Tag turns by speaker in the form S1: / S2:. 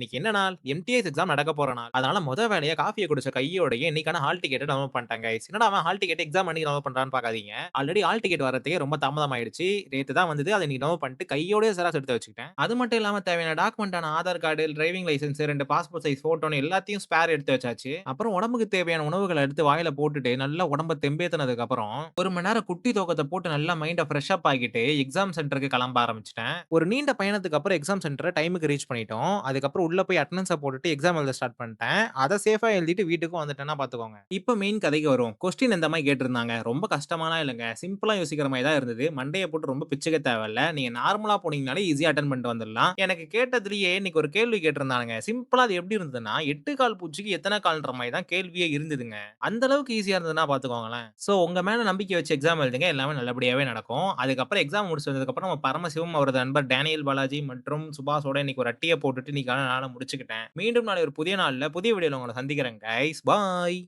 S1: இன்னைக்கு என்ன நாள்? எம்டிஎஸ் எக்ஸாம் நடக்க போற நாள். அதனால வேலையா காஃபிய குடிச்ச கையோடயே இன்னைக்கான ஹால் டிக்கெட்ட டவுன்லோட் பண்ணிட்டேன் கைஸ். என்னடா அவன் ஹால் டிக்கெட் எக்ஸாம் அன்னைக்கு டவுன்லோட் பண்றான்னு பார்க்காதீங்க. ஆல்ரெடி ஹால் டிக்கெட் வரதுக்கே ரொம்ப தாமதம் ஆயிடுச்சு. நேத்து தான் வந்தது. அத இன்னைக்கு டவுன்லோட் பண்ணிட்டு கையோடயே ஜெராக்ஸ் எடுத்து வச்சுக்கிட்டேன். அது மட்டும் இல்லாம தேவையான டாக்குமெண்டான Aadhaar card, driving licence, 2 passport size ஃபோட்டோன்னு எல்லாத்தையும் ஸ்பேர் எடுத்து வச்சாச்சு. அப்புறம் உடம்புக்கு தேவையான உணவுகள எடுத்து வாயில போட்டுட்டு நல்லா உடம்ப தெம்பேத்துனதுக்கு அப்புறம் 1 மணி நேரம் குட்டி தூக்கத்த போட்டு நல்லா மைண்ட ஃப்ரெஷ் அப் ஆக்கிட்டு எக்ஸாம் சென்டருக்கு கிளம்ப ஆரம்பிச்சுட்டேன். ஒரு நீண்ட பயணத்துக்கு அப்புறம் எக்ஸாம் சென்டர டைமுக்கு ரீச் பண்ணிட்டோம். அதுக்கப்புறம் உள்ள போய் அட்டெண்டன்ஸ போட்டுட்டு எக்ஸாம் எழுத ஸ்டார்ட் பண்ணிட்டேன். அத சேஃபா எழுதிட்டு வீட்டுக்கும் வந்துட்டேன்னா பார்த்துக்கோங்க. இப்ப மெயின் கதைக்கு வருவோம். கொஸ்டின் இந்த மாரி கேட்டிருந்தாங்க. ரொம்ப கஷ்டமாலாம் இல்லங்க. சிம்பிளா யோசிக்கிற மாரி தான் இருந்தது. மண்டைய போட்டு ரொம்ப பிச்சுக்க தேவையில்ல. நீங்க நார்மலா போனீங்கனாலே ஈஸியா அட்டெண்ட் பண்ணிட்டு வந்துடலாம். எனக்கு கேட்டதிலேயே இன்னைக்கு ஒரு கேள்வி கேட்டிருந்தானுங்க. சிம்பிளா அது எப்படி இருந்ததுன்னா, 8 கால் பூச்சிக்கு எத்தன கால்ன்ற மாரி தான் கேள்வியே இருந்ததுங்க. அந்த அளவுக்கு ஈஸியா இருந்ததுன்னா பார்த்துக்கோங்களேன். சோ உங்க மேல நம்பிக்கை வச்சு எக்ஸாம் எழுதுங்க. எல்லாமே நல்லபடியாவே நடக்கும். அதுக்கப்புறம் எக்ஸாம் முடிச்சு வந்ததுக்கப்புறம் நம்ம பரமசிவம், அவரது நண்பர் டேனியல் பாலாஜி மற்றும் சுபாஷோட இன்னைக்கு ஒரு அட்டிய போட்டுட்டு இன்னைக்கான நாள முடிச்சுக்கிட்டேன். மீண்டும் நாளை ஒரு புதிய நாள்ல, புதிய வீடியோல உங்கள சந்திக்கிறேன் கைஸ். பாய்.